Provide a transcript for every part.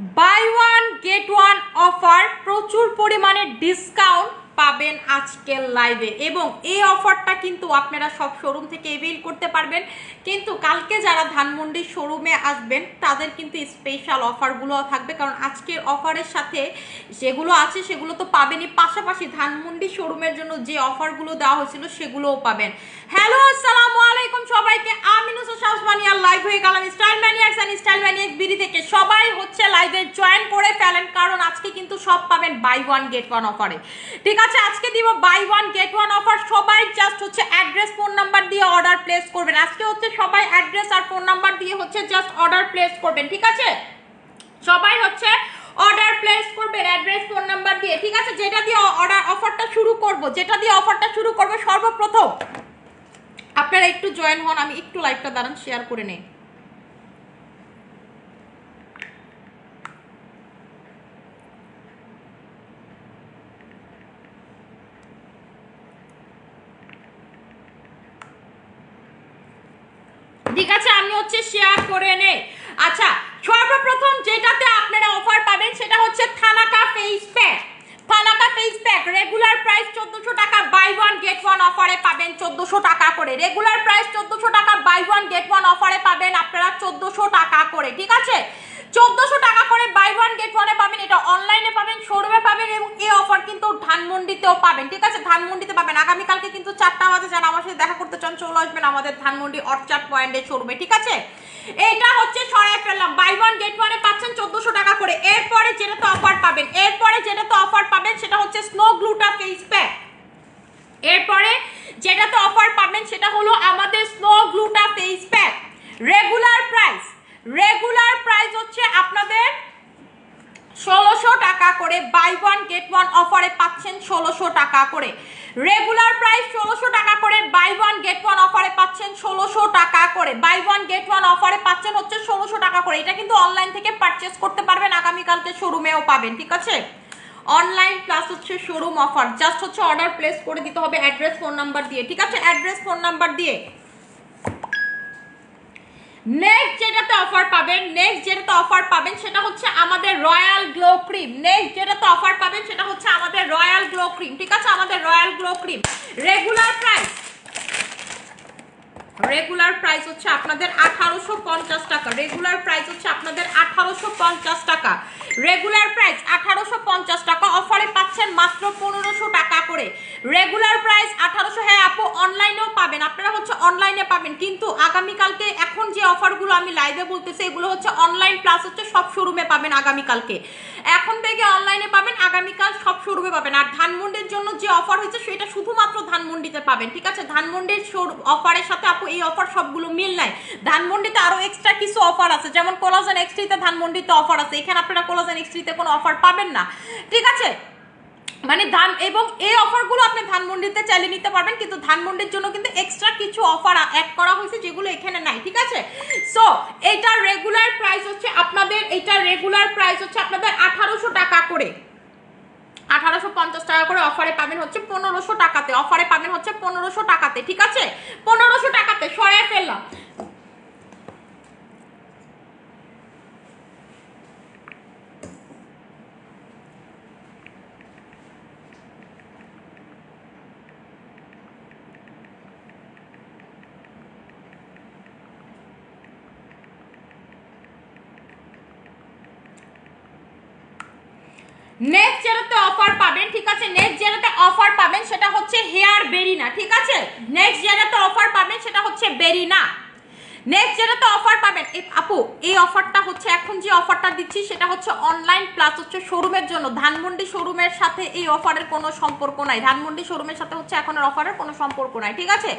By one get one offer, প্রচুর পরিমাণে discount পাবেন আজকের লাইভে এবং এই অফারটা কিন্তু আপনারা সব শোরুম থেকে এভেইল করতে পারবেন, কিন্তু কালকে যারা ধানমন্ডির শোরুমে আসবেন তাদের কিন্তু স্পেশাল অফারগুলো থাকবে, কারণ আজকের অফারের সাথে যেগুলো আছে সেগুলো তো পাবেনই, পাশাপাশি ধানমন্ডি শোরুমের জন্য যে অফারগুলো দেওয়া হয়েছিল সেগুলোও পাবেন। হ্যালো আসসালামু আলাইকুম সবাইকে, আমি নুসরাত শাহসমানিয়া লাইভ হয়ে গেলাম style maniacs and style maniacs BD থেকে। সবাই হচ্ছে লাইভে জয়েন করে ফেলেন, কারণ আজকে কিন্তু সব পাবেন বাই ওয়ান গেট ওয়ান অফারে। ঠিক আছে, আজকে দিব buy one get one offer. সবাই জাস্ট হচ্ছে অ্যাড্রেস ফোন নাম্বার দিয়ে অর্ডার প্লেস করবেন। আজকে হচ্ছে সবাই অ্যাড্রেস আর ফোন নাম্বার দিয়ে হচ্ছে জাস্ট অর্ডার প্লেস করবেন। ঠিক আছে, সবাই হচ্ছে অর্ডার প্লেস করবেন অ্যাড্রেস ফোন নাম্বার দিয়ে। ঠিক আছে, যেটা দিয়ে অর্ডার অফারটা শুরু করব, সর্বপ্রথম আপনারা একটু জয়েন হন, আমি একটু লাইভটা দাঁড়ান শেয়ার করে নেই। ঠিক আছে, আমি হচ্ছে শেয়ার করে নেই। আচ্ছা, সর্বপ্রথম যেটাতে আপনারা অফার পাবেন সেটা হচ্ছে thanaka face pack. Thanaka face pack regular price 1400 টাকা, বাই ওয়ান গেট ওয়ান অফারে পাবেন 1400 টাকা করে। রেগুলার প্রাইস 1400 টাকা, বাই ওয়ান গেট ওয়ান অফারে পাবেন আপনারা 1400 টাকা করে। ঠিক আছে, 1400 টাকা করে বাই ওয়ান গেট ওয়ানে পাবেন। এটা অনলাইনে পাবেন, শোরুমে পাবেন এবং এই অফার কিন্তু ধানমন্ডিতেও পাবেন। ঠিক আছে, ধানমন্ডিতে পাবেন। আগামীকালকে কিন্তু 4টা বাজে যারা আমার সাথে দেখা করতে চান চলে আসবেন আমাদের ধানমন্ডি অর্চার্ড পয়েন্টের শোরুমে। ঠিক আছে, এটা হচ্ছে সরাই ফেললাম, বাই ওয়ান গেট ওয়ানে পাচ্ছেন 1400 টাকা করে। এরপরে যেটাতে অফার পাবেন সেটা হচ্ছে স্নো গ্লুটা ফেস প্যাক। এরপরে যেটাতে অফার পাবেন সেটা হলো আমাদের snow গ্লুটা face pack. Regular price হচ্ছে আপনাদের 1600 টাকা করে, বাই ওয়ান গেট ওয়ান অফারে পাচ্ছেন 1600 টাকা করে। রেগুলার প্রাইস 1600 টাকা করে, বাই ওয়ান গেট ওয়ান অফারে পাচ্ছেন 1600 টাকা করে। বাই ওয়ান গেট ওয়ান অফারে পাচ্ছেন হচ্ছে 1600 টাকা করে। এটা কিন্তু অনলাইন থেকে পারচেজ করতে পারবেন, আগামীকালকে শোরুমেও পাবেন। ঠিক আছে, অনলাইন প্লাস হচ্ছে শোরুম অফার। জাস্ট হচ্ছে অর্ডার প্লেস করে দিতে হবে অ্যাড্রেস ফোন নাম্বার দিয়ে। ঠিক আছে, অ্যাড্রেস ফোন নাম্বার দিয়ে। নেক্সট যেটাতে অফার পাবেন সেটা হচ্ছে আমাদের রয়্যাল গ্লো ক্রিম। ঠিক আছে, আমাদের royal glow cream regular price হচ্ছে আপনাদের 1850 টাকা। রেগুলার প্রাইস 1850 টাকা, অফারে পাচ্ছেন মাত্র 1500 টাকা করে। Regular price 1800। হ্যাঁ আপু, অনলাইনেও পাবেন, আপনারা হচ্ছে অনলাইনে পাবেন, কিন্তু আগামীকালকে এখন যে অফারগুলো আমি লাইভে বলতেছি এগুলো হচ্ছে অনলাইন প্লাস হচ্ছে সব শোরুমে পাবেন আগামীকালকে। এখন থেকে অনলাইনে পাবেন, আগামীকাল সব শোরুমে পাবেন। আর ধানমন্ডির জন্য যে অফার হয়েছে সেটা শুধুমাত্র ধানমন্ডিতে পাবেন। ঠিক আছে, ধানমন্ডির অফারের সাথে আপু এই অফার সবগুলো মিল নাই। ধানমন্ডিতে আরো এক্সট্রা কিছু অফার আছে, যেমন কোলাজেন এক্স3 তে ধানমন্ডিতে অফার আছে, এখানে আপনারা কোলাজেন এক্স3 তে কোনো অফার পাবেন না। ঠিক আছে, মানে এবং এই অফারগুলো আপনি ধানমন্ডিতে চাইলে নিতে পারবেন, কিন্তু ধানমন্ডির জন্য কিন্তু এক্সট্রা কিছু অফার অ্যাড করা হয়েছে যেগুলো এখানে নাই। ঠিক আছে, সো এইটার রেগুলার প্রাইস হচ্ছে আপনাদের 1800 টাকা করে। 1850 টাকা করে, অফারে পাবেন হচ্ছে 1500 টাকাতে। ঠিক আছে, 1500 টাকাতে সরাই ফেললাম। নেক্সট যেটাতে অফার পাবেন, ঠিক আছে, সেটা হচ্ছে হেয়ার বেরিনা। ঠিক আছে, নেক্সট যেটাতে অফার পাবেন সেটা হচ্ছে বেরিনা। আপু এই অফারটা হচ্ছে এখন যে অফারটা দিচ্ছি সেটা হচ্ছে অনলাইন প্লাস হচ্ছে শোরুমের জন্য। ধানমন্ডি শোরুমের সাথে এই অফারের কোনো সম্পর্ক নাই। ধানমন্ডি শোরুমের সাথে হচ্ছে এখন অফারের কোনো সম্পর্ক নাই। ঠিক আছে,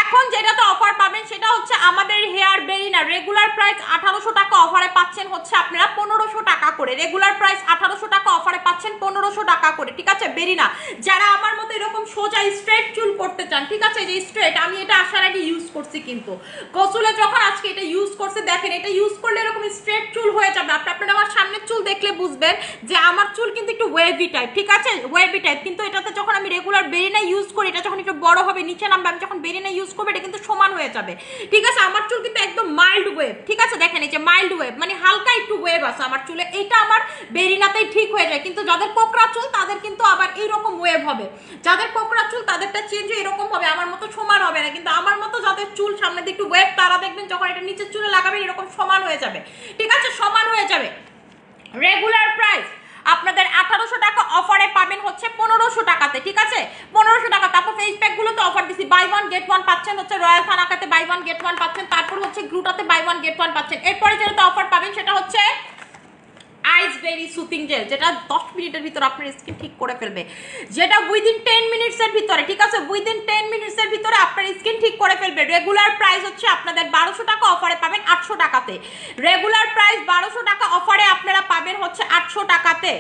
এখন যেটাতে অফার পাবেন সেটা হচ্ছে আমাদের হেয়ার বেরিনা। রেগুলার প্রাইস 1800 টাকা, অফারে পাচ্ছেন হচ্ছে আপনারা 1500 টাকা করে। রেগুলার প্রাইস 1800 টাকা, অফারে পাচ্ছেন 1500 টাকা করে। ঠিক আছে, বেরিনা যারা আমার মতো এরকম সোজা স্ট্রেট চুল করতে চান, ঠিক আছে, যে স্ট্রেট, আমি এটা আসার আগে ইউজ করছি, কিন্তু গোসলে যখন আজকে এটা ইউজ করছে, দেখেন এটা ইউজ করলে এরকম স্ট্রেট চুল হয়ে যাবে। আপনারা আমার সামনের চুল দেখলে বুঝবেন যে আমার চুল কিন্তু একটু ওয়েভি টাইপ, ঠিক আছে, ওয়েভি টাইপ, কিন্তু এটাতে যখন আমি রেগুলার বেরিনা ইউজ করি এটা যখন একটু বড় হবে নিচে নামবে, আমি যখন বেরিনা ইউজ করবো এটা কিন্তু সমান হয়ে যাবে, ঠিক আছে। আমার চুল কিন্তু একদম মাইল্ড ওয়েভ, ঠিক আছে, দেখেন এই যে মাইল্ড ওয়েভ মানে হালকা একটু ওয়েভ আছে আমার চুলে, এইটা আমার বেরিনাতেই ঠিক হয়ে যায়। কিন্তু যাদের কোকড়া চুল তাদের কিন্তু আবার এইরকম ওয়েভ হবে, যাদের কোকড়া চুল তাদেরটা চেঞ্জ হয়ে এরকম হবে, আমার মতো সমান হবে না। কিন্তু আমার মতো যাদের চুল সামনে দিকে একটু ওয়েভ তারা দেখবেন যখন এটা নিচের চুলে লাগাবেন এরকম সমান হয়ে যাবে, ঠিক আছে, সমান হয়ে যাবে। রেগুলার প্রাইস আপনাদের 1800 টাকা, অফারে পাবেন হচ্ছে 1500 টাকাতে, ঠিক আছে, 1500 টাকা। তারপর ফেস প্যাক গুলোতে অফার দিছি, বাই ওয়ান গেট ওয়ান পাচ্ছেন হচ্ছে রয়্যাল থানাকাতে, বাই ওয়ান গেট ওয়ান পাচ্ছেন, তারপর হচ্ছে গ্লুটাতে বাই ওয়ান গেট ওয়ান পাচ্ছেন। এরপরে যেটা অফার পাবেন সেটা হচ্ছে আইস বেরি সুথিং জেল, যেটা 10 মিনিটের ভিতরে আপনার স্কিন ঠিক করে ফেলবে, যেটা উইদিন 10 মিনিটসের ভিতরে, ঠিক আছে, উইদিন 10 মিনিটসের ভিতরে আপনার স্কিন ঠিক করে ফেলবে। রেগুলার প্রাইস হচ্ছে আপনাদের 1200 টাকা, অফারে পাবেন 800 টাকাতে। রেগুলার প্রাইস 1200 টাকা, অফারে আপনারা পাবেন হচ্ছে 800 টাকাতে।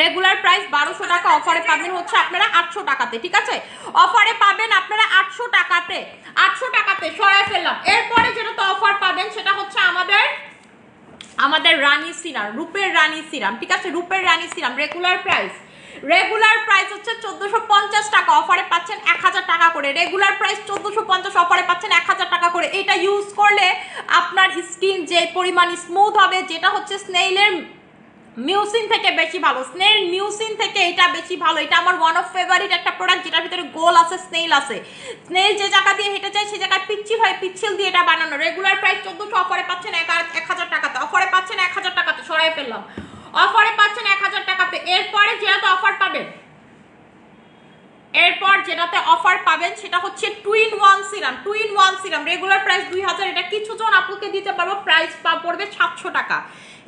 রেগুলার প্রাইস 1200 টাকা, অফারে পাবেন হচ্ছে আপনারা 800 টাকাতে, ঠিক আছে, অফারে পাবেন আপনারা 800 টাকাতে, 800 টাকাতে সরাই ফেললাম। এরপরে যেটা তো অফার পাবেন সেটা হচ্ছে আমাদের রানী সিরাম, রূপের রানী সিরাম, ঠিক আছে, রূপের রানী সিরাম। রেগুলার প্রাইস হচ্ছে 1450 টাকা, অফারে পাচ্ছেন 1000 টাকা করে। রেগুলার প্রাইস 1450, অফারে পাচ্ছেন 1000 টাকা করে। এটা ইউজ করলে আপনার স্কিন যে পরিমাণ স্মুথ হবে, যেটা হচ্ছে স্নেইলের মিউসিন থেকে বেশি ভালো, স্নেল মিউসিন থেকে এটা বেশি ভালো। এটা আমার ওয়ান অফ ফেভারিট একটা প্রোডাক্ট, যেটার ভিতরে গোল আছে, স্নেল আছে। স্নেল যে জায়গা দিয়ে হেঁটে যায় সেই জায়গায় পিচ্ছিল হয়, পিচ্ছিল দিয়ে এটা বানানো। রেগুলার প্রাইস 1400, অফারে পাচ্ছেন 1000 টাকাতে, অফারে পাচ্ছেন 1000 টাকাতে, সরাই ফেললাম, অফারে পাচ্ছেন 1000 টাকাতে। এরপরে যেটাতে অফার পাবেন, এরপর যেটাতে অফার পাবেন সেটা হচ্ছে 2-in-1 serum, 2-in-1 serum. Regular price 2000, এটা কিছু জন আপুকে দিতে পারবো, প্রাইস পড়বে 700 টাকা।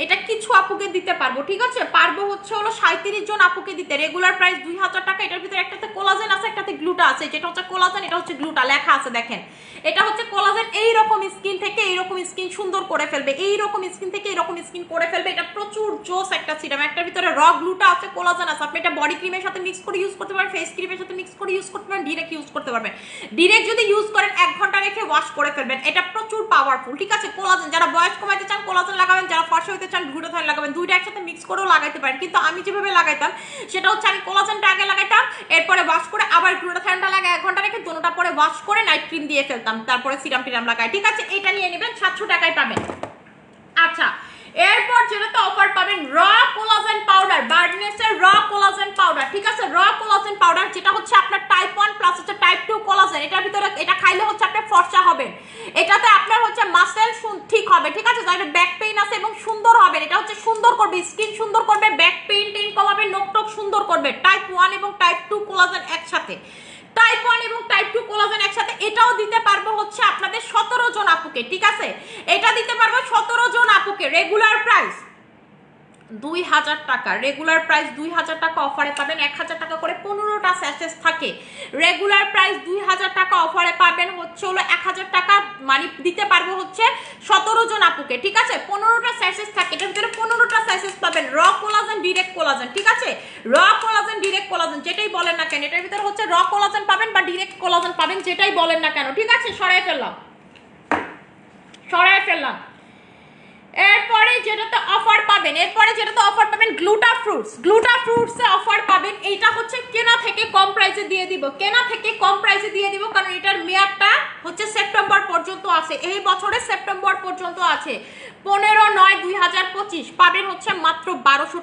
এটা কিছু আপুকে দিতে পারবো, ঠিক আছে, পারবো হচ্ছে হলো 37 জন আপুকে দিতে। রেগুলার প্রাইস 2000 টাকা। এটার ভিতরে একটাতে কোলাজেন আছে, একটাতে গ্লুটা আছে, যেটা হচ্ছে কোলাজেন, এটা হচ্ছে গ্লুটা, লেখা আছে দেখেন। এটা হচ্ছে কোলাজেন, এইরকম স্কিন থেকে এইরকম স্কিন সুন্দর করে ফেলবে, এইরকম স্কিন থেকে এইরকম স্কিন করে ফেলবে। এটা প্রচুর জোস একটা সিরাম, একটার ভিতরে র গ্লুটা আছে, কোলাজেন আছে। আপনি এটা বডি ক্রিমের সাথে মিক্স করে ইউজ করতে পারেন, ফেস ক্রিমের সাথে মিক্স করে ইউজ করতে পারেন, ডিরেক্ট ইউজ করতে পারবেন। ডিরেক্ট যদি ইউজ করেন 1 ঘন্টা রেখে ওয়াশ করে ফেলবেন। এটা প্রচুর পাওয়ারফুল, ঠিক আছে। কোলাজেন, যারা বয়স কমাইতে চান কোলাজেন লাগাবেন, যারা ফর্সা হইতে চান গ্লুটাথাইন লাগাবেন, দুইটা একসাথে মিক্স করেও লাগাইতে পারেন। কিন্তু আমি যেভাবে লাগাইতাম সেটা হচ্ছে আমি কোলাজেনটা আগে লাগাইতাম, এরপরে ওয়াশ করে আবার গ্লুটাথাইনটা লাগাই 1 ঘন্টা রেখে, দুটোটা পরে ওয়াশ করে নাইট ক্রিম দিয়ে ফেলতাম, তারপরে সিরাম টিরাম লাগাই, ঠিক আছে। এটা নিয়ে নেবেন, 700 টাকায় পাবেন। আচ্ছা, এরপর যেটাতে অফার পাবেন র কোলাজেন পাউডার, বার্ডনেসের র কোলাজেন পাউডার, ঠিক আছে, র কোলাজেন পাউডার, যেটা হচ্ছে আপনার টাইপ 1 প্লাস হচ্ছে টাইপ 2 কোলাজেন। এটার ভিতরে এটা খাইলে হচ্ছে আপনার ফর্সা হবেন, এটাতে আপনার হচ্ছে মাসেল ঠিক হবে, ঠিক আছে, যাদের ব্যাক পেইন আছে এবং সুন্দর হবেন। এটা হচ্ছে সুন্দর করবে, স্কিন সুন্দর করবে, ব্যাক পেইন টেইন কমাবে, নোক টোক সুন্দর করবে। টাইপ 1 এবং টাইপ 2 কোলাজেন একসাথে, টাইপ 1 এবং টাইপ 2 কোলাজেন একসাথে। এটাও দিতে পারবো হচ্ছে আপনাদের 17 জন আপুকে, ঠিক আছে, এটা দিতে পারবো 17 জন আপুকে। রেগুলার প্রাইস 2000 টাকা, রেগুলার প্রাইস 2000 টাকা, অফারে পাবেন 1000 টাকা করে, 15টা স্যাচেস থাকে। রেগুলার প্রাইস 2000 টাকা, অফারে পাবেন হচ্ছে হলো 1000 টাকা, মানে দিতে পারবো হচ্ছে 17 জন আপুকে, ঠিক আছে। 15টা স্যাচেস থাকে, এটার ভিতরে 15টা স্যাচেস পাবেন র কোলাজেন, ডিরেক্ট কোলাজেন, ঠিক আছে, র কোলাজেন, ডিরেক্ট কোলাজেন, যেটাই বলেন না কেন। এটার ভিতরে হচ্ছে র কোলাজেন পাবেন বা ডিরেক্ট কোলাজেন পাবেন, যেটাই বলেন না কেন, ঠিক আছে। সরাই ফেললাম। এরপরে যেটাতে অফার পাবেন গ্লুটা ফ্রুটসে অফার পাবেন। এইটা হচ্ছে কেনা থেকে কম প্রাইসে দিয়ে দিব, কারণ এটার মেয়াদটা হচ্ছে সেপ্টেম্বর পর্যন্ত আছে, এই বছরের সেপ্টেম্বর পর্যন্ত আছে। 15/9/2025 পাবেন হচ্ছে মাত্র 1200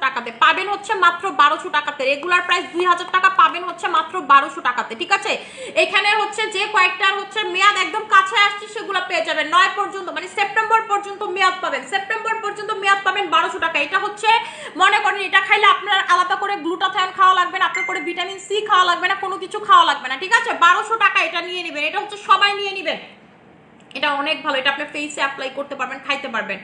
টাকাতে, রেগুলার প্রাইস 2000 টাকা, পাবেন হচ্ছে মাত্র 1200 টাকাতে, ঠিক আছে। এখানে হচ্ছে যে কয়েকটার হচ্ছে মেয়াদ একদম কাছে আসছে সেগুলো পেয়ে যাবেন 9 পর্যন্ত, মানে সেপ্টেম্বর পর্যন্ত মেয়াদ পাবেন, 1200 টাকা। এটা হচ্ছে মনে করেন এটা খাইলে আপনার আলাদা করে গ্লুটাথাইন খাওয়া লাগবে না, আপনার করে ভিটামিন সি খাওয়া লাগবে না, কোনো কিছু খাওয়া লাগবে না, ঠিক আছে। 1200 টাকা এটা নিয়ে নেবেন, এটা হচ্ছে সবাই নিয়ে নেবেন, এটা অনেক ভালো। এটা আপনি ফেসে অ্যাপ্লাই করতে পারবেন, খাইতে পারবেন,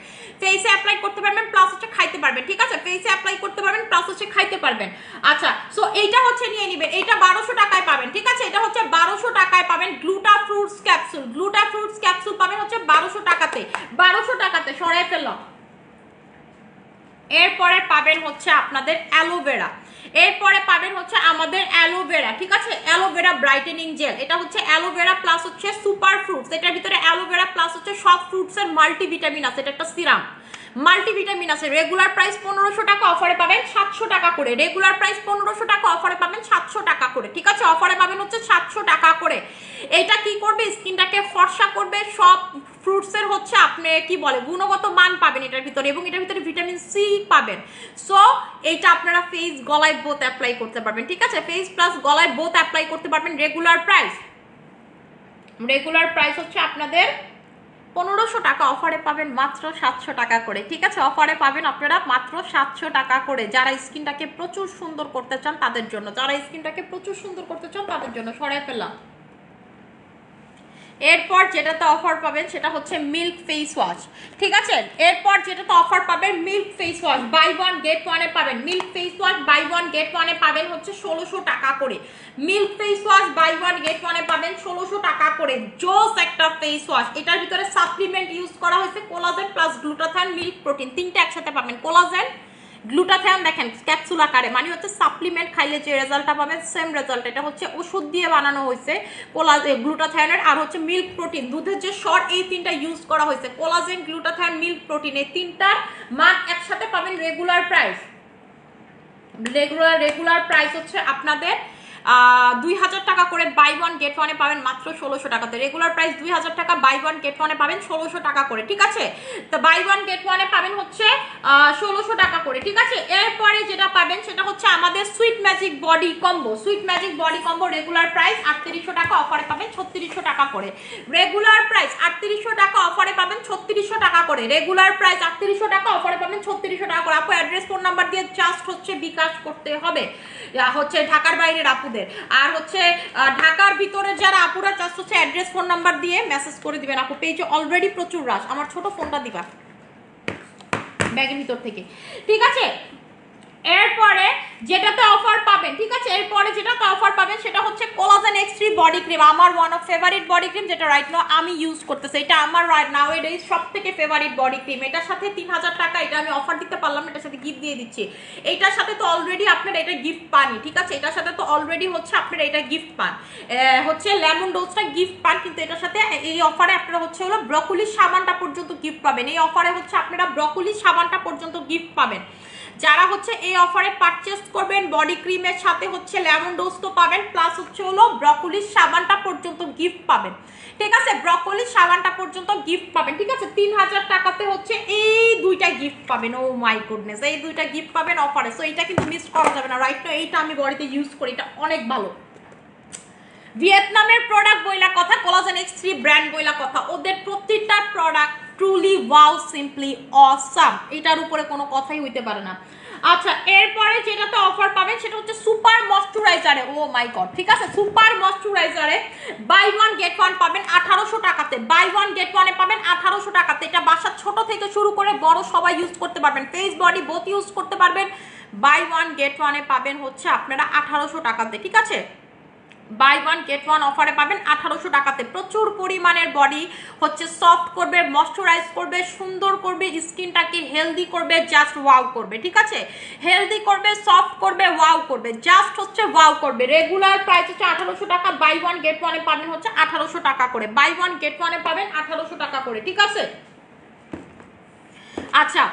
প্লাস হচ্ছে খাইতে পারবেন, ঠিক আছে, ফেসে অ্যাপ্লাই করতে পারবেন প্লাস হচ্ছে খাইতে পারবেন। আচ্ছা, সো এইটা হচ্ছে নিয়ে নেবেন, এটা 1200 টাকায় পাবেন, ঠিক আছে, এটা হচ্ছে 1200 টাকায় পাবেন। গ্লুটা ফ্রুটস ক্যাপসুল পাবেন হচ্ছে 1200 টাকাতে, সরাই ফেললাম। এরপরে পাবেন হচ্ছে আপনাদের অ্যালোভেরা, আমাদের অ্যালোভেরা, ঠিক আছে, অ্যালোভেরা ব্রাইটেনিং জেল। এটা হচ্ছে অ্যালোভেরা প্লাস হচ্ছে সুপার ফ্রুটস, এটার ভিতরে অ্যালোভেরা প্লাস হচ্ছে সব ফ্রুটসের মাল্টিভিটামিন আছে, এটা একটা সিরাম, মাল্টিভিটামিন আছে। রেগুলার প্রাইস 1500 টাকা, অফারে পাবেন 700 টাকা করে। রেগুলার প্রাইস 1500 টাকা, অফারে পাবেন 700 টাকা করে। ঠিক আছে, অফারে পাবেন হচ্ছে 700 টাকা করে। এটা কি করবে, স্কিনটাকে ফর্সা করবে। সব ফ্রুটসের হচ্ছে আপনি কি বলে গুণগত মান পাবেন এটার ভিতরে, এবং এটার ভিতরে ভিটামিন সি পাবেন। সো এইটা আপনারা ফেস গলায় বোথ অ্যাপ্লাই করতে পারবেন। ঠিক আছে, ফেস প্লাস গলায় বোথ অ্যাপ্লাই করতে পারবেন। রেগুলার প্রাইস হচ্ছে আপনাদের 1500 টাকা, অফারে পাবেন মাত্র 700 টাকা করে। ঠিক আছে, অফারে পাবেন আপনারা মাত্র 700 টাকা করে। যারা স্কিনটাকে প্রচুর সুন্দর করতে চান তাদের জন্য, সরাই ফেললাম। এরপর যেটাতে অফার পাবেন সেটা হচ্ছে মিল্ক ফেস ওয়াশ। ঠিক আছে, এরপর যেটাতে অফার পাবেন milk face wash, buy one get ওয়ানে পাবেন। Milk face wash buy one get ওয়ানে পাবেন হচ্ছে 1600 টাকা করে। Milk face wash buy one get ওয়ানে পাবেন 1600 টাকা করে। জোস একটা ফেস ওয়াশ। এটার ভিতরে সাপ্লিমেন্ট ইউজ করা হয়েছে, collagen plus glutathione, milk protein, তিনটা একসাথে পাবেন। কোলাজেন, গ্লুটাথায়ন দেখেন ক্যাপসুল আকারে, মানে হচ্ছে সাপ্লিমেন্ট খাইলে যে রেজাল্টটা পাবেন সেম রেজাল্ট। এটা হচ্ছে ওষুধ দিয়ে বানানো হয়েছে কোলাজেন, গ্লুটাথায়নের, আর হচ্ছে মিল্ক প্রোটিন, দুধের যে শর্ট, এই তিনটা ইউজ করা হয়েছে। কোলাজেন, গ্লুটাথায়ন, মিল্ক প্রোটিন, এই তিনটার মান একসাথে পাবেন। রেগুলার প্রাইস হচ্ছে আপনাদের 2000 টাকা করে। বাই ওয়ান গেট ওয়ানে পাবেন মাত্র 1600 টাকাতে। রেগুলার প্রাইস 2000 টাকা, বাই ওয়ান গেট ওয়ানে পাবেন 1600 টাকা করে। ঠিক আছে, তো বাই ওয়ান গেট ওয়ানে পাবেন হচ্ছে 1600 টাকা করে। ঠিক আছে, এরপরে যেটা পাবেন সেটা হচ্ছে আমাদের sweet magic body combo. Regular price 3800 টাকা, অফারে পাবেন 3600 টাকা করে। রেগুলার প্রাইস 3800 টাকা, অফারে পাবেন 3600 টাকা করে। রেগুলার প্রাইস 3800 টাকা, অফারে পাবেন 3600 টাকা করে। আপু অ্যাড্রেস, ফোন নাম্বার দিয়ে জাস্ট হচ্ছে বিকাশ করতে হবে, হচ্ছে ঢাকার বাইরের আপুদের। আর হচ্ছে ঢাকার ভিতরে যারা আপুরা জাস্ট হচ্ছে অ্যাড্রেস, ফোন নাম্বার দিয়ে মেসেজ করে দিবেন। আপু পেজে অলরেডি প্রচুর রাশ, আমার ছোট ফোনটা দিবা ব্যাগের ভিতর থেকে। ঠিক আছে, এরপরে যেটাতে অফার পাবেন, ঠিক আছে, এরপরে যেটাতে অফার পাবেন সেটা হচ্ছে কোলাজেন X3 বডি ক্রিম। আমার one of favourite body cream, যেটা রাইট নাও আমি ইউজ করতেছি। এটা আমার রাইট নাও এর সবথেকে ফেভারিট বডি ক্রিম। এটার সাথে 3000 টাকা, এটা আমি অফার দিতে পারলাম না, এটার সাথে গিফট দিয়ে দিচ্ছি। এইটার সাথে তো অলরেডি আপনারা এটা গিফট পানি। ঠিক আছে, এটার সাথে তো অলরেডি হচ্ছে আপনারা এটা গিফট পান, হচ্ছে লেমন ডোজটা গিফট পান। কিন্তু এটার সাথে এই অফারে আপনারা হচ্ছে হলো ব্রকোলি সাবানটা পর্যন্ত গিফট পাবেন। এই অফারে হচ্ছে আপনারা ব্রকোলি সাবানটা পর্যন্ত গিফট পাবেন। যারা হচ্ছে এই অফারে পারচেজ করবেন, বডি ক্রিমের সাথে হচ্ছে লেমন ডোজ তো পাবেন, প্লাস হচ্ছে হলো ব্রকোলির সাবানটা পর্যন্ত গিফট পাবেন। ঠিক আছে, ব্রকোলির সাবানটা পর্যন্ত গিফট পাবেন। ঠিক আছে, 3000 টাকাতে হচ্ছে এই দুইটা গিফট পাবেন। ও মাই গুডনেস, এই দুইটা গিফট পাবেন অফারে। সো এইটা কিন্তু মিস করা যাবে না। রাইট নাও এইটা আমি বডিতে ইউজ করি, এটা অনেক ভালো। ভিয়েতনামের প্রোডাক্ট বইলা কথা, কোলাজেন X3 ব্র্যান্ড বইলা কথা, ওদের প্রত্যেকটা product truly wow, simply awesome, এটার উপরে কোনো কথাই হইতে পারে না। আচ্ছা, এরপরে যেটাতে অফার পাবেন সেটা হচ্ছে সুপার ময়শ্চারাইজারে। ও মাই গড, ঠিক আছে, সুপার ময়শ্চারাইজারে বাই ওয়ান গেট ওয়ান পাবেন 1800 টাকাতে। বাই ওয়ান গেট ওয়ানে পাবেন 1800 টাকাতে। এটা বাসার ছোট থেকে শুরু করে বড় সবাই ইউজ করতে পারবেন, ফেস বডি বোথ ইউজ করতে পারবেন। বাই ওয়ান গেট ওয়ানে পাবেন হচ্ছে আপনারা 1800 টাকাতে। ঠিক আছে, বাই ওয়ান গেট ওয়ান অফারে পাবেন 1800 টাকাতে। প্রচুর পরিমাণের বডি হচ্ছে সফট করবে, ময়শ্চারাইজ করবে, সুন্দর করবে, স্কিনটাকে হেলদি করবে, জাস্ট ওয়াও করবে। ঠিক আছে, হেলদি করবে, সফট করবে, ওয়াও করবে, জাস্ট হচ্ছে ওয়াও করবে। রেগুলার প্রাইস হচ্ছে 1800 টাকা, বাই ওয়ান গেট ওয়ানে পাবেন হচ্ছে 1800 টাকা করে। বাই ওয়ান গেট ওয়ানে পাবেন 1800 টাকা করে। ঠিক আছে, আচ্ছা,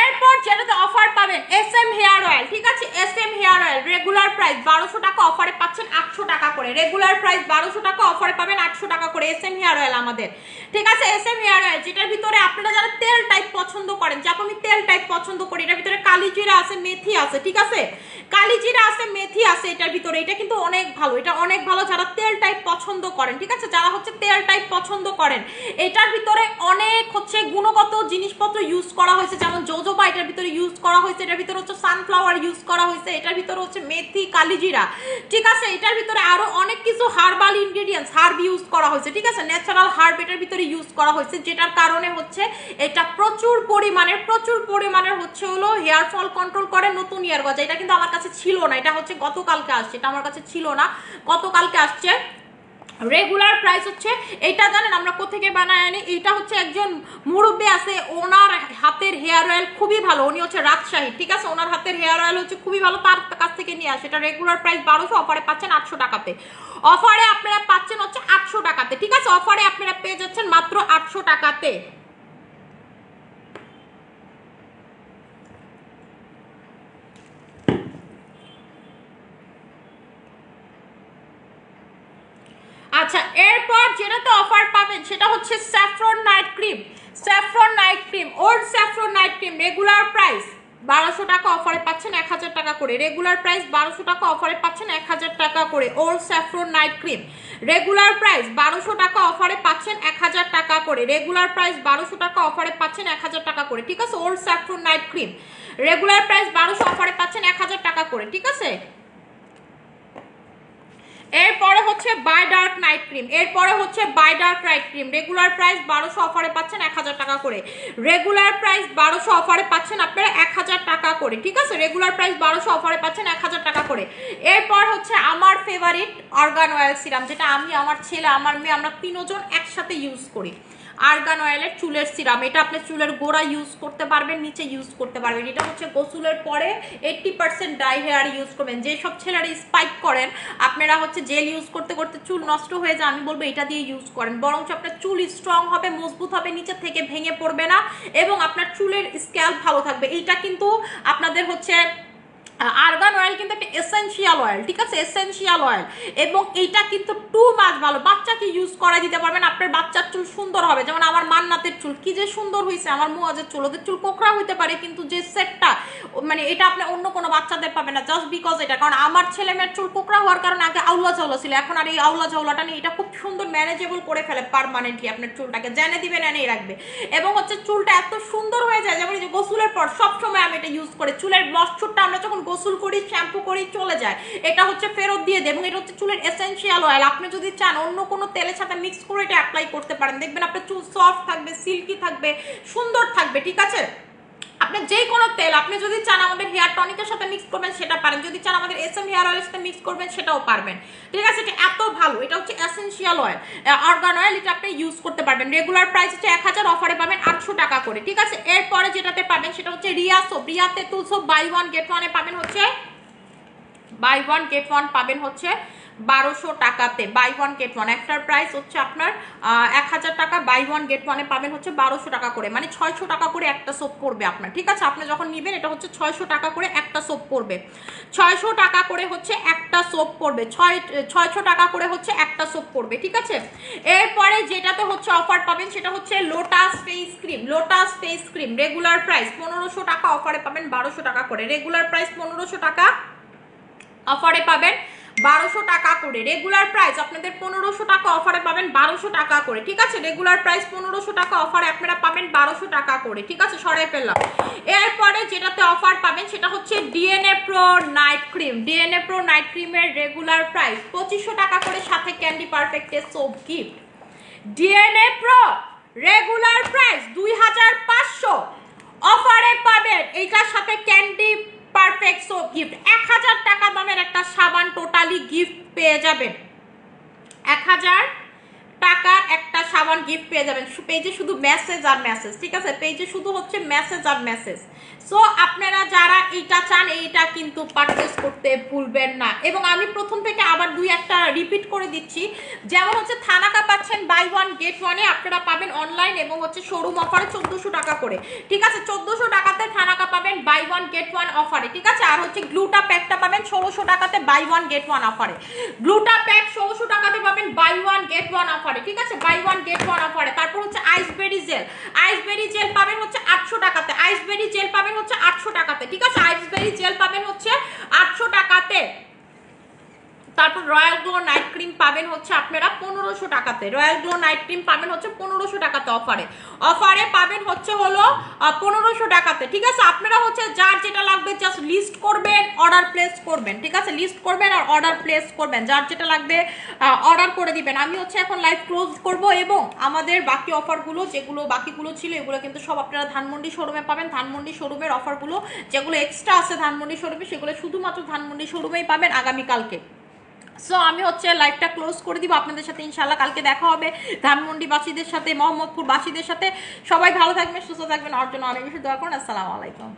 এরপর যেটাতে অফার পাবেন SM হেয়ার অয়েল। ঠিক আছে, SM hair oil regular price 1200 টাকা, অফারে পাচ্ছেন 800 টাকা করে। রেগুলার প্রাইস 1200 টাকা, অফারে পাবেন 800 টাকা করে। SM হেয়ার অয়েল আমাদের। ঠিক আছে, SM হেয়ার অয়েল, যেটার ভিতরে আপনারা যারা তেল টাইপ পছন্দ করেন, যেমন আমি তেল টাইপ পছন্দ করি, এটার ভিতরে কালিজিরা আছে, মেথি আছে। ঠিক আছে, কালিজিরা আছে, মেথি আছে এটার ভিতরে। এটা কিন্তু অনেক ভালো, এটা অনেক ভালো যারা তেল টাইপ পছন্দ করেন। ঠিক আছে, যারা হচ্ছে তেল টাইপ পছন্দ করেন, এটার ভিতরে অনেক হচ্ছে গুণগত জিনিসপত্র ইউজ করা হয়েছে, যেমন জোজোবা এটার ভিতরে ইউজ করা হয়েছে, এটার ভিতরে হচ্ছে সানফ্লাওয়ার ইউজ করা হয়েছে, এটার ভিতরে হচ্ছে মেথি, কালিজিরা। ঠিক আছে, এটার ভিতরে আরো অনেক কিছু হার্বাল ইনগ্রেডিয়েন্টস, হার্ব ইউজ করা হয়েছে। ঠিক আছে, ন্যাচারাল হার্ব এটার ভিতরে ইউজ করা হয়েছে, যেটার কারণে হচ্ছে এটা প্রচুর পরিমাণের হচ্ছে হলো হেয়ার ফল কন্ট্রোল করে, নতুন হেয়ার গজা। এটা কিন্তু আমার কাছে ছিল না, এটা হচ্ছে গতকালকে আসছে, এটা আমার কাছে ছিল না, গতকালকে আসছে। রেগুলার প্রাইস হচ্ছে এটা জানেন আমরা কোথেকে বানায় আনি, এটা হচ্ছে একজন মুরব্বী আছে, ওনার হাতের হেয়ার অয়েল খুবই ভালো, উনি হচ্ছে রাজশাহী। ঠিক আছে, ওনার হাতের হেয়ার অয়েল হচ্ছে খুবই ভালো, তার কাছ থেকে নিয়ে আসে। এটা রেগুলার প্রাইস 1200, অফারে পাচ্ছেন 800 টাকাতে। অফারে আপনারা পাচ্ছেন হচ্ছে 800 টাকাতে। ঠিক আছে, অফারে আপনারা পেয়ে যাচ্ছেন মাত্র 800 টাকাতে। আচ্ছা, এরপর যেটাতে অফার পাবেন সেটা হচ্ছে saffron night cream. Saffron night cream, old saffron night cream regular price 1200 টাকা, অফারে পাচ্ছেন 1000 টাকা করে। রেগুলার প্রাইস 1200 টাকা, অফারে পাচ্ছেন 1000 টাকা করে। Old saffron night cream regular price 1200 টাকা, অফারে পাচ্ছেন 1000 টাকা করে। রেগুলার প্রাইস 1200 টাকা, অফারে পাচ্ছেন 1000 টাকা করে, ঠিক আছে। Old saffron night cream regular price 1200, অফারে পাচ্ছেন 1000 টাকা করে, ঠিক আছে। এরপরে হচ্ছে বাই ডার্ক নাইট ক্রিম, এরপরে হচ্ছে by dark night cream regular price 1200, অফারে পাচ্ছেন 1000 টাকা করে। রেগুলার প্রাইস 1200, অফারে পাচ্ছেন আপনারা 1000 টাকা করে, ঠিক আছে। রেগুলার প্রাইস 1200, অফারে পাচ্ছেন 1000 টাকা করে। এরপর হচ্ছে আমার ফেভারিট আর্গান অয়েল সিরাম, যেটা আমি, আমার ছেলে, আমার মেয়ে, আমরা তিনজন একসাথে ইউজ করি। আর্গান অয়েলের চুলের সিরাম, এটা আপনি চুলের গোড়া ইউজ করতে পারবেন, নিচে ইউজ করতে পারবেন। এটা হচ্ছে গোসলের পরে 80% ড্রাই হেয়ার ইউজ করবেন। যেসব ছেলেরা স্পাইক করেন, আপনারা হচ্ছে জেল ইউজ করতে করতে চুল নষ্ট হয়ে যায়, আমি বলবো এটা দিয়ে ইউজ করেন, বরঞ্চ আপনার চুল স্ট্রং হবে, মজবুত হবে, নিচে থেকে ভেঙে পড়বে না এবং আপনার চুলের স্ক্যাল্প ভালো থাকবে। এইটা কিন্তু আপনাদের হচ্ছে আর্গান অয়েল কিন্তু একটা এসেনশিয়াল অয়েল, ঠিক আছে, এসেনশিয়াল অয়েল। এবং এইটা কিন্তু টু মাছ ভালো, বাচ্চাকে ইউজ করা দিতে পারবেন, আপনার বাচ্চার চুল সুন্দর হবে। যেমন আমার মান্নাতের চুল কি যে সুন্দর হয়েছে, আমার মুয়াজের চুল, ওদের চুল কোকড়া হইতে পারে কিন্তু যে সেটটা, মানে এটা আপনি অন্য কোনো বাচ্চাদের পাবেন না, জাস্ট বিকজ এটা। কারণ আমার ছেলে মেয়ের চুল কোকড়া হওয়ার কারণে আগে আউলা ঝাউলা ছিল, এখন আর এই আউলা ঝাউলাটা নেই। এটা খুব সুন্দর ম্যানেজেবল করে ফেলে পারমানেন্টলি, আপনার চুলটাকে জেনে দিবেন, এনেই রাখবে। এবং হচ্ছে চুলটা এত সুন্দর হয়ে যায়, যেমন এই যে গোসলের পর সবসময় আমি এটা ইউজ করি। চুলের ময়শ্চারটা আমরা যখন গোসল করি, শ্যাম্পু করি, চলে যায়, এটা হচ্ছে ফেরত দিয়ে দেয়। এবং এটা হচ্ছে চুলের এসেনশিয়াল অয়েল। আপনি যদি চান অন্য কোনো তেলের সাথে মিক্স করে এটা অ্যাপ্লাই করতে পারেন, দেখবেন আপনার চুল সফট থাকবে, সিল্কি থাকবে, সুন্দর থাকবে, ঠিক আছে। আপনি যে কোনো তেল, আপনি যদি চান আমাদের হেয়ার টনিকের সাথে মিক্স করবেন সেটা পারেন, যদি চান আমাদের এসএম হেয়ার অয়েলের সাথে মিক্স করবেন সেটাও পারবেন, ঠিক আছে। এটা এত ভালো, এটা হচ্ছে এসেনশিয়াল অয়েল, অর্গান অয়েল, এটা আপনি ইউজ করতে পারবেন। রেগুলার প্রাইস হচ্ছে 1000, অফারে পাবেন 800 টাকা করে, ঠিক আছে। এরপরে যেটাতে পাবেন সেটা হচ্ছে রিয়া সোপ। রিয়াতে তুল সোপ বাই ওয়ান গেট ওয়ানে পাবেন হচ্ছে, বাই ওয়ান গেট ওয়ান পাবেন হচ্ছে 1200 টাকাতে। বাই ওয়ান গেট ওয়ান, একটার প্রাইস হচ্ছে আপনার 1000 টাকা, বাই ওয়ান গেট ওয়ানে পাবেন হচ্ছে 1200 টাকা করে, মানে 600 টাকা করে একটা সোপ পড়বে আপনার, ঠিক আছে। আপনি যখন নেবেন এটা হচ্ছে 600 টাকা করে একটা সোপ পড়বে, 600 টাকা করে হচ্ছে একটা সোপ পড়বে, 600 টাকা করে হচ্ছে একটা সোপ পড়বে, ঠিক আছে। এরপরে যেটাতে হচ্ছে অফার পাবেন সেটা হচ্ছে lotus face cream. Lotus face cream regular price 1500 টাকা, অফারে পাবেন 1200 টাকা করে। রেগুলার প্রাইস 1500 টাকা, অফারে পাবেন 1200 টাকা করে। রেগুলার প্রাইস আপনাদের 1500 টাকা, অফারে পাবেন 1200 টাকা করে, ঠিক আছে। রেগুলার প্রাইস 1500 টাকা, অফারে আপনারা পাবেন 1200 টাকা করে, ঠিক আছে, সরাই ফেললাম। এরপরে যেটাতে অফার পাবেন সেটা হচ্ছে DNA pro night cream. DNA pro night ক্রিমের রেগুলার প্রাইস 2500 টাকা করে, সাথে ক্যান্ডি পারফেক্টের soap gift. DNA pro regular price 2500, অফারে পাবেন এইটার সাথে ক্যান্ডি পারফেক্ট সোপ গিফট। 1000 টাকা দামের একটা সাবান টোটালি গিফট পেয়ে যাবেন, 1000 টাকার একটা সাবান গিফট পেয়ে যাবেন। পেজে শুধু মেসেজ আর মেসেজ, ঠিক আছে, পেজে শুধু হচ্ছে মেসেজ আর মেসেজ। সো আপনারা যারা এইটা চান এইটা কিন্তু পারচেস করতে ভুলবেন না। এবং আমি প্রথম থেকে আবার দুই একটা রিপিট করে দিচ্ছি, যেমন হচ্ছে থানাকা পাচ্ছেন বাই ওয়ান গেট ওয়ানে, আপনারা পাবেন অনলাইন এবং হচ্ছে শোরুম অফারে 1400 টাকা করে, ঠিক আছে। 1400 টাকাতে থানাকা পাবেন বাই ওয়ান গেট ওয়ান অফারে, ঠিক আছে। আর হচ্ছে গ্লুটা প্যাকটা পাবেন 1600 টাকাতে বাই ওয়ান গেট ওয়ান অফারে। গ্লুটা প্যাক 1600 টাকাতে পাবেন বাই ওয়ান গেট ওয়ান অফারে, ঠিক আছে, বাই ওয়ান গেট ওয়ান অফারে। তারপর হচ্ছে আইসবেরি জেল। আইসবেরি জেল পাবেন হচ্ছে 800 টাকাতে। আইসবেরি জেল পাবেন হচ্ছে 800 টাকাতে, ঠিক আছে। আইসবেরি জেল পাবেন হচ্ছে 800 টাকাতে। তারপর রয়্যাল গ্লো নাইট ক্রিম পাবেন হচ্ছে আপনারা 1500 টাকাতে। রয়্যাল গ্লো নাইট ক্রিম পাবেন হচ্ছে 1500 টাকাতে অফারে। অফারে পাবেন হচ্ছে হলো 1500 টাকাতে, ঠিক আছে। আপনারা হচ্ছে যার যেটা লাগবে জাস্ট লিস্ট করবেন, অর্ডার প্লেস করবেন, ঠিক আছে। লিস্ট করবেন আর অর্ডার প্লেস করবেন, যার যেটা লাগবে অর্ডার করে দিবেন। আমি হচ্ছে এখন লাইভ ক্লোজ করব এবং আমাদের বাকি অফারগুলো যেগুলো বাকিগুলো ছিল এগুলো কিন্তু সব আপনারা ধানমন্ডি শোরুমে পাবেন। ধানমন্ডি শোরুমের অফারগুলো যেগুলো এক্সট্রা আছে ধানমন্ডি শোরুমে সেগুলো শুধুমাত্র ধানমন্ডি শোরুমেই পাবেন আগামীকালকে। সো আমি হচ্ছে লাইভটা ক্লোজ করে দিব, আপনাদের সাথে ইনশাল্লাহ কালকে দেখা হবে ধানমন্ডিবাসীদের সাথে, মোহাম্মদপুরবাসীদের সাথে। সবাই ভালো থাকবেন, সুস্থ থাকবেন, ওর জন্য অনেক বেশি দোয়া করুন। আসসালামু আলাইকুম।